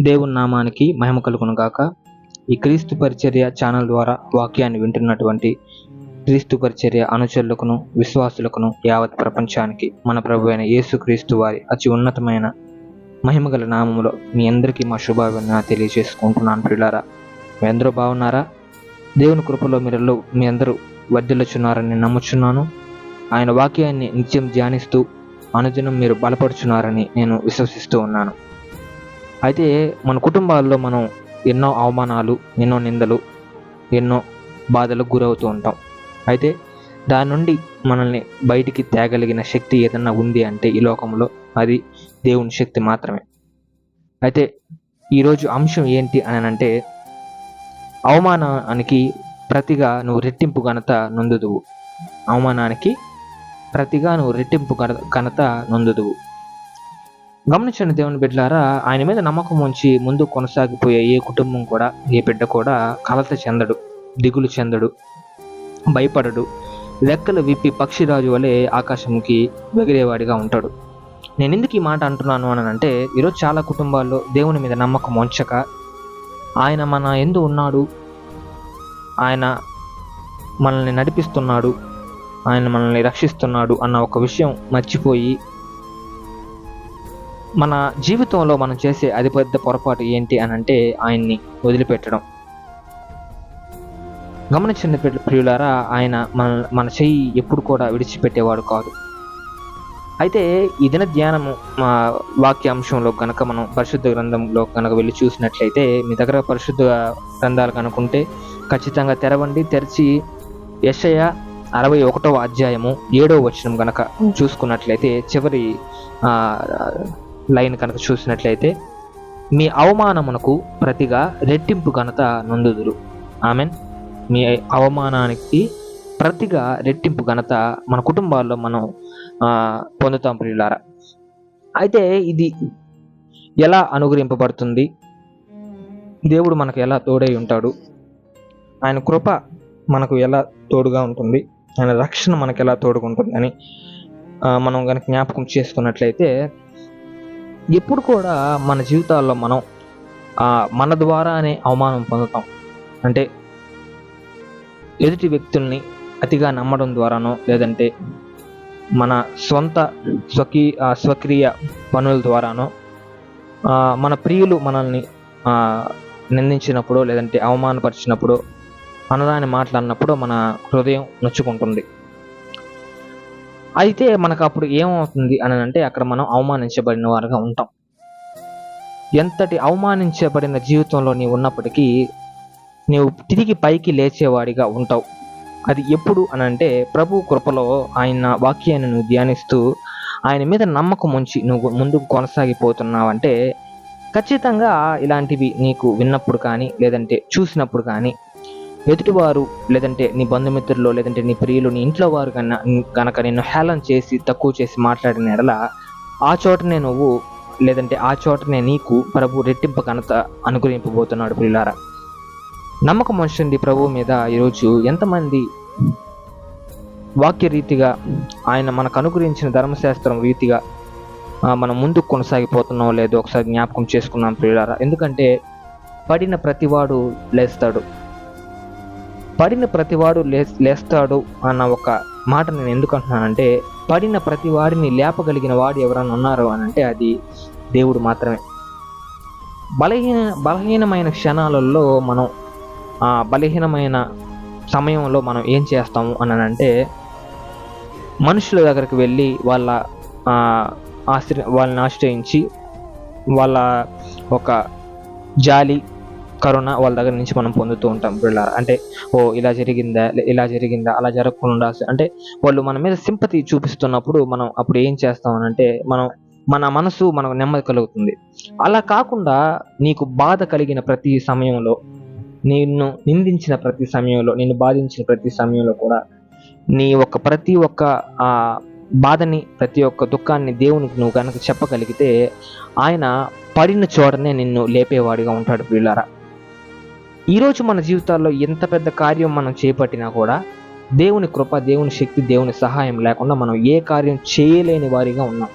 దేవుని నామానికి మహిమ కలుగును గాక. ఈ క్రీస్తు పరిచర్య ఛానల్ ద్వారా వాక్యాన్ని వింటున్నటువంటి క్రీస్తు పరిచర్య అనుచరులకును విశ్వాసులకును యావత్ ప్రపంచానికి మన ప్రభు అయిన యేసుక్రీస్తు వారి అతి ఉన్నతమైన మహిమగల నామములో మీ అందరికీ మా శుభాభివందన తెలియజేసుకుంటున్నాను. ప్రియులారా, మీ అందరూ బాగున్నారా? దేవుని కృపలో మీ అందరూ వర్ధిల్లుచున్నారని నమ్ముచున్నాను. ఆయన వాక్యాన్ని నిత్యం ధ్యానిస్తూ అనుదినం మీరు బలపడుచున్నారని నేను విశ్వసిస్తూ ఉన్నాను. అయితే మన కుటుంబాల్లో మనం ఎన్నో అవమానాలు, ఎన్నో నిందలు, ఎన్నో బాధలకు గురవుతూ ఉంటాం. అయితే దాని నుండి మనల్ని బయటికి తేగలిగిన శక్తి ఏదన్నా ఉంది అంటే ఈ లోకంలో అది దేవుని శక్తి మాత్రమే. అయితే ఈరోజు అంశం ఏంటి అని అంటే, అవమానానికి ప్రతిగా నువ్వు రెట్టింపు ఘనత నొందుదువు. అవమానానికి ప్రతిగా నువ్వు రెట్టింపు ఘనత నొందుదువు. గమనించండి దేవుని బిడ్డలారా, ఆయన మీద నమ్మకం ఉంచి ముందు కొనసాగిపోయే ఏ కుటుంబం కూడా, ఏ బిడ్డ కూడా కలత చెందడు, దిగులు చెందడు, భయపడడు. రెక్కలు విప్పి పక్షిరాజు వలె ఆకాశంకి ఎగిరేవాడిగా ఉంటాడు. నేను ఎందుకు ఈ మాట అంటున్నాను అని అంటే, ఈరోజు చాలా కుటుంబాల్లో దేవుని మీద నమ్మకం ఉంచక, ఆయన మన యందు ఉన్నాడు, ఆయన మనల్ని నడిపిస్తున్నాడు, ఆయన మనల్ని రక్షిస్తున్నాడు అన్న ఒక విషయం మర్చిపోయి, మన జీవితంలో మనం చేసే అతి పెద్ద పొరపాటు ఏంటి అని అంటే ఆయన్ని వదిలిపెట్టడం. గమనించండి ప్రియులారా, ఆయన మన చెయ్యి ఎప్పుడు కూడా విడిచిపెట్టేవాడు కాదు. అయితే ఈ దిన ధ్యానము మా వాక్యాంశంలో కనుక మనం పరిశుద్ధ గ్రంథంలో కనుక వెళ్ళి చూసినట్లయితే, మీ దగ్గర పరిశుద్ధ గ్రంథాలు కనుకుంటే ఖచ్చితంగా తెరవండి. తెరిచి యెషయా 61వ అధ్యాయము 7వ వచనం కనుక చూసుకున్నట్లయితే, చివరి లైన్ కనుక చూసినట్లయితే, మీ అవమానమునకు ప్రతిగా రెట్టింపు ఘనత నొందుదురు. ఆమెన్. మీ అవమానానికి ప్రతిగా రెట్టింపు ఘనత మన కుటుంబాల్లో మనం పొందుతాం ప్రియులారా. అయితే ఇది ఎలా అనుగ్రహింపబడుతుంది? దేవుడు మనకు ఎలా తోడై ఉంటాడు? ఆయన కృప మనకు ఎలా తోడుగా ఉంటుంది? ఆయన రక్షణ మనకు ఎలా తోడుకుంటుంది అని మనం కనుక జ్ఞాపకం చేసుకున్నట్లయితే, ఎప్పుడు కూడా మన జీవితాల్లో మనం మన ద్వారానే అవమానం పొందుతాం. అంటే ఎదుటి వ్యక్తుల్ని అతిగా నమ్మడం ద్వారానో, లేదంటే మన సొంత స్వక్రియ పనుల ద్వారానో, మన ప్రియులు మనల్ని నిందించినప్పుడు, లేదంటే అవమానపరిచినప్పుడు, అనరాని మాట్లాడినప్పుడు మన హృదయం నొచ్చుకుంటుంది. అయితే మనకు అప్పుడు ఏమవుతుంది అని అంటే, అక్కడ మనం అవమానించబడిన వారుగా ఉంటాం. ఎంతటి అవమానించబడిన జీవితంలో నీవు ఉన్నప్పటికీ నీవు తిరిగి పైకి లేచేవాడిగా ఉంటావు. అది ఎప్పుడు అని అంటే, ప్రభు కృపలో ఆయన వాక్యాన్ని నువ్వు ధ్యానిస్తూ ఆయన మీద నమ్మకం ఉంచి నువ్వు ముందుకు కొనసాగిపోతున్నావంటే, ఖచ్చితంగా ఇలాంటివి నీకు విన్నప్పుడు కానీ, లేదంటే చూసినప్పుడు కానీ, ఎదుటివారు లేదంటే నీ బంధుమిత్రులు, లేదంటే నీ ప్రియులు, నీ ఇంట్లో వారు కనుక నిన్ను హేళన చేసి తక్కువ చేసి మాట్లాడిన ఎడల, ఆ చోటనే నువ్వు, లేదంటే ఆ చోటనే నీకు ప్రభు రెట్టింపు ఘనత అనుగ్రహింపబోతున్నాడు. ప్రియులారా, నమ్మకం ఉంచండి ప్రభు మీద. ఈరోజు ఎంతమంది వాక్య రీతిగా ఆయన మనకు అనుగ్రహించిన ధర్మశాస్త్రం రీతిగా మనం ముందుకు కొనసాగిపోతున్నాం లేదో ఒకసారి జ్ఞాపకం చేసుకున్నాం ప్రియులారా. ఎందుకంటే పడిన ప్రతివాడు లేస్తాడు, పడిన ప్రతివాడు లేస్తాడు అన్న ఒక మాట నేను ఎందుకు అంటున్నానంటే, పడిన ప్రతి వాడిని లేపగలిగిన వాడు ఎవరైనా ఉన్నారు అని అంటే అది దేవుడు మాత్రమే. బలహీనమైన క్షణాలలో మనం, బలహీనమైన సమయంలో మనం ఏం చేస్తాము అని అంటే, మనుషుల దగ్గరికి వెళ్ళి వాళ్ళని ఆశ్రయించి వాళ్ళ ఒక జాలి, కరుణ వాళ్ళ దగ్గర నుంచి మనం పొందుతూ ఉంటాం పిల్లలు. అంటే ఇలా జరిగిందా, అలా జరగకుండా అంటే వాళ్ళు మన మీద సింపతి చూపిస్తున్నప్పుడు మనం అప్పుడు ఏం చేస్తాం అంటే, మన మనసు మనకు నెమ్మది కలుగుతుంది. అలా కాకుండా నీకు బాధ కలిగిన ప్రతి సమయంలో, నిన్ను నిందించిన ప్రతి సమయంలో, నిన్ను బాధించిన ప్రతి సమయంలో కూడా నీ ప్రతి ఒక్క బాధని, ప్రతి ఒక్క దుఃఖాన్ని దేవునికి నువ్వు కనుక చెప్పగలిగితే, ఆయన పడిన చోటనే నిన్ను లేపేవాడిగా ఉంటాడు ప్రియులారా. ఈరోజు మన జీవితాల్లో ఎంత పెద్ద కార్యం మనం చేపట్టినా కూడా దేవుని కృప, దేవుని శక్తి, దేవుని సహాయం లేకుండా మనం ఏ కార్యం చేయలేని వారిగా ఉన్నాం.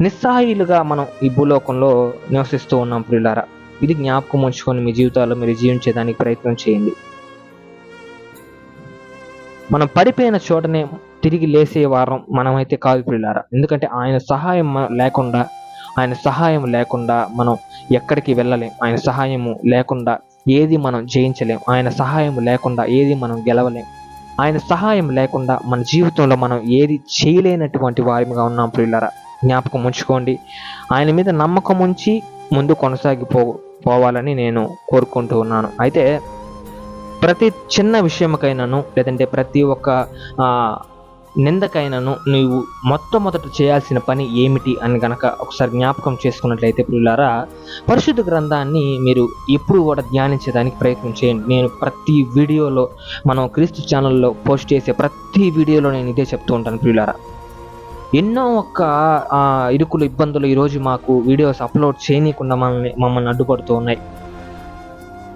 నిస్సహాయులుగా మనం ఈ భూలోకంలో నివసిస్తూ ఉన్నాం ప్రియులారా. ఇది జ్ఞాపకం ఉంచుకొని మీ జీవితాల్లో మీరు జీవించేదానికి ప్రయత్నం చేయండి. మనం పడిపోయిన చోటనే తిరిగి లేసే వారం మనమైతే కాదు ప్రియులారా. ఎందుకంటే ఆయన సహాయం లేకుండా మనం ఎక్కడికి వెళ్ళలేం. ఆయన సహాయము లేకుండా ఏది మనం జయించలేం. ఆయన సహాయం లేకుండా ఏది మనం గెలవలేం. ఆయన సహాయం లేకుండా మన జీవితంలో మనం ఏది చేయలేనటువంటి వారిగా ఉన్నాం ప్రియులారా. జ్ఞాపకం ఉంచుకోండి. ఆయన మీద నమ్మకం ఉంచి ముందు పోవాలని నేను కోరుకుంటూ ఉన్నాను. అయితే ప్రతి చిన్న విషయమకైనాను, లేదంటే ప్రతి ఒక్క నిందకైనాను నువ్వు మొట్టమొదట చేయాల్సిన పని ఏమిటి అని గనక ఒకసారి జ్ఞాపకం చేసుకున్నట్లయితే ప్రియులారా, పరిశుద్ధ గ్రంథాన్ని మీరు ఎప్పుడు కూడా ధ్యానించడానికి ప్రయత్నం చేయండి. నేను ప్రతి వీడియోలో, మనం క్రీస్తు ఛానల్లో పోస్ట్ చేసే ప్రతి వీడియోలో నేను ఇదే చెప్తూ ఉంటాను ప్రియులారా. ఎన్నో ఇరుకులు, ఇబ్బందులు ఈరోజు మాకు వీడియోస్ అప్లోడ్ చేయనీయకుండా మమ్మల్ని అడ్డుపడుతూ ఉన్నాయి.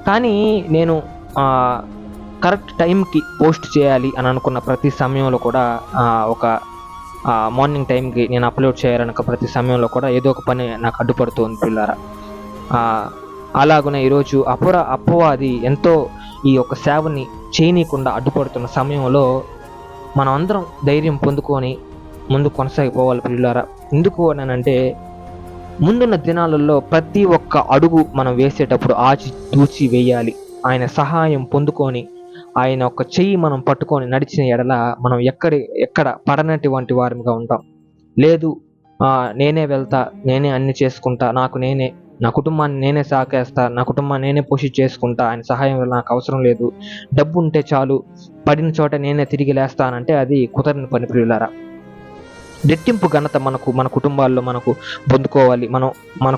కానీ నేను కరెక్ట్ టైంకి పోస్ట్ చేయాలి అని అనుకున్న ప్రతి సమయంలో కూడా ఒక మార్నింగ్ టైంకి నేను అప్లోడ్ చేయాలనుక ప్రతి సమయంలో కూడా ఏదో ఒక పని నాకు అడ్డుపడుతుంది పిల్లారా. అలాగనే ఈరోజు అపవాది ఎంతో ఈ యొక్క సేవని చేయనీయకుండా అడ్డుపడుతున్న సమయంలో మనం అందరం ధైర్యం పొందుకొని ముందు కొనసాగిపోవాలి పిల్లారా. ఎందుకు అనంటే, ముందున్న దినాలలో ప్రతి ఒక్క అడుగు మనం వేసేటప్పుడు ఆచి వేయాలి. ఆయన సహాయం పొందుకొని ఆయన ఒక చెయ్యి మనం పట్టుకొని నడిచిన ఎడల మనం ఎక్కడ పడనటువంటి వారిగా ఉంటాం. లేదు నేనే వెళ్తా, నేనే అన్ని చేసుకుంటా, నా కుటుంబాన్ని నేనే సాకేస్తా, నా కుటుంబాన్ని నేనే పోషించేసుకుంటా, ఆయన సహాయం నాకు అవసరం లేదు, డబ్బు ఉంటే చాలు, పడిన చోట నేనే తిరిగి లేస్తానంటే అది కుదరని పని ప్రియులారా. రెట్టింపు ఘనత మన కుటుంబాల్లో మన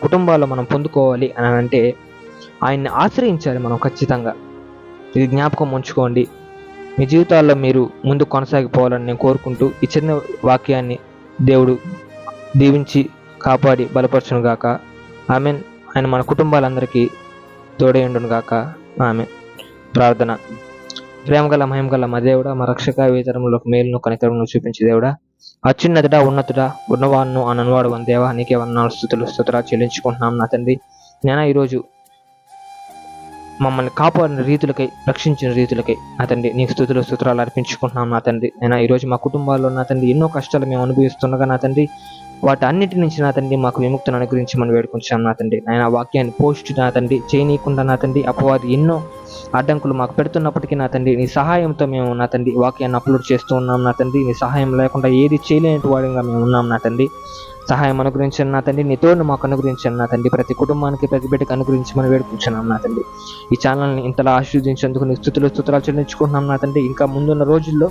కుటుంబాల్లో మనం పొందుకోవాలి అని అంటే ఆయన్ని ఆశ్రయించాలి మనం ఖచ్చితంగా. ఇది జ్ఞాపకం ఉంచుకోండి. మీ జీవితాల్లో మీరు ముందు కొనసాగిపోవాలని నేను కోరుకుంటూ ఈ చిన్న వాక్యాన్ని దేవుడు దీవించి కాపాడి బలపరచును గాక. ఆమెన్. ఆయన మన కుటుంబాలందరికీ తోడేయుండును గాక. ఆమెన్. ప్రార్థన. ప్రేమగల మహిమగల మా దేవుడా, మా రక్షక, వేతరంలో మేలును కనికరమును చూపించే దేవుడా, అత్యున్నతుడా, ఉన్నతుడా, ఉన్నవాడును అననువాడు అని దేవా, నీకే వందనాలు, స్తుతులు చెల్లించుకుంటున్నాం నా తండ్రి. నేను ఈరోజు మమ్మల్ని కాపాడిన రీతులకై, రక్షించిన రీతులకై నా తండ్రి నీకు స్తుతులు అర్పించుకుంటున్నాం నా తండ్రి. నేను ఈరోజు మా కుటుంబాల్లో నా తండ్రి ఎన్నో కష్టాలు మేము అనుభవిస్తుండగా నా తండ్రి వాటి అన్నిటి నుంచి నా తండ్రి మాకు విముక్తిని అనుగ్రహించమని వేడుకుంటున్నాం నా తండ్రి. నేను ఆ వాక్యాన్ని పోస్ట్ నా తండ్రి చేయనీయకుండా నా తండ్రి అపవాది ఎన్నో అడ్డంకులు మాకు పెడుతున్నప్పటికీ నా తండ్రి నీ సహాయంతో మేము నా తండ్రి వాక్యాన్ని అప్లోడ్ చేస్తూ ఉన్నాం నా తండ్రి. నీ సహాయం లేకుండా ఏది చేయలేని వాడిగా మేము ఉన్నాం నా తండ్రి. సహాయం అనుగ్రహించండి నా తండ్రి. నీ తోడును మాకు అనుగ్రహించండి నా తండ్రి. ప్రతి కుటుంబానికి, ప్రతి బిడ్డకి అనుగ్రహించమని వేడుకుంటున్నాం నా తండ్రి. ఈ ఛానల్ని ఇంతలా ఆశీర్వదించేందుకు నీ స్తుతులు చెల్లించుకుంటున్నాం నా తండ్రి. ఇంకా ముందున్న రోజుల్లో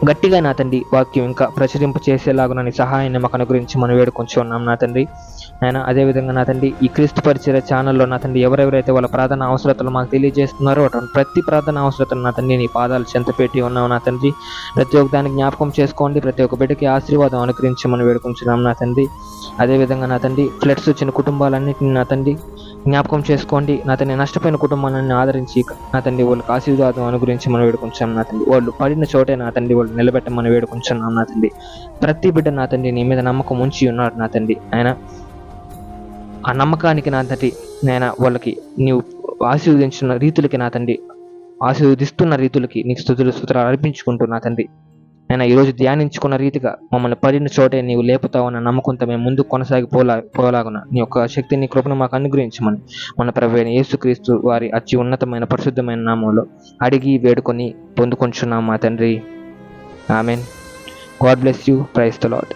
గట్టిగా నా తండ్రి వాక్యం ఇంకా ప్రచురింప చేసేలాగా నీ సహాయాన్ని మాకు అనుగ్రహించి మనం వేడుకొంచి ఉన్నాం నా తండ్రి. ఆయన అదేవిధంగా నా తండ్రి ఈ క్రీస్తు పరిచర్య ఛానల్లో నా తండ్రి ఎవరెవరైతే వాళ్ళ ప్రార్థన అవసరతలు మాకు తెలియజేస్తున్నారో అటువంటి ప్రతి ప్రార్థన అవసరతలు నా తండ్రి నీ పాదాలు చెంత పెట్టి ఉన్నావు నా తండ్రి. ప్రతి ఒక్క దాన్ని జ్ఞాపకం చేసుకోండి. ప్రతి ఒక్క బిడ్డకి ఆశీర్వాదం అనుగ్రహించి మనం వేడుకుంటున్నాం నా తండ్రి. అదేవిధంగా నా తండ్రి ఫ్లడ్స్ వచ్చిన కుటుంబాలన్నింటినీ నా తండ్రి జ్ఞాపకం చేసుకోండి నా తండ్రి. నష్టపోయిన కుటుంబాన్ని ఆదరించి నా తండ్రి వాళ్ళకి ఆశీర్వాదం అనుగ్రహించి మనం వేడుకుంటున్నాం నా తండ్రి. వాళ్ళు పడిన చోటే నా తండ్రి వాళ్ళు నిలబెట్టమని వేడుకుంటున్నాం నా తండ్రి. ప్రతి బిడ్డ నా తండ్రి నీ మీద నమ్మకం ఉంచి ఉన్నాడు నా తండ్రి. ఆయన ఆ నమ్మకానికి నా తండ్రి నేను వాళ్ళకి నీవు ఆశీర్వదించిన రీతులకి నా తండ్రి, ఆశీర్వదిస్తున్న రీతులకి నీకు స్తుతులు అర్పించుకుంటూ నా తండ్రి నేను ఈరోజు ధ్యానించుకున్న రీతిగా మమ్మల్ని పడిన చోటే నీవు లేపుతావన్న నమ్మకంతో మేము ముందుకు పోలాగున నీ యొక్క శక్తిని, కృపను మాకు అనుగ్రహించమని మన ప్రభువైన యేసుక్రీస్తు వారి అతి ఉన్నతమైన పరిశుద్ధమైన నామంలో అడిగి వేడుకొని పొందుకొంచున్నాం మా తండ్రి. Amen. God bless you. Praise the lord.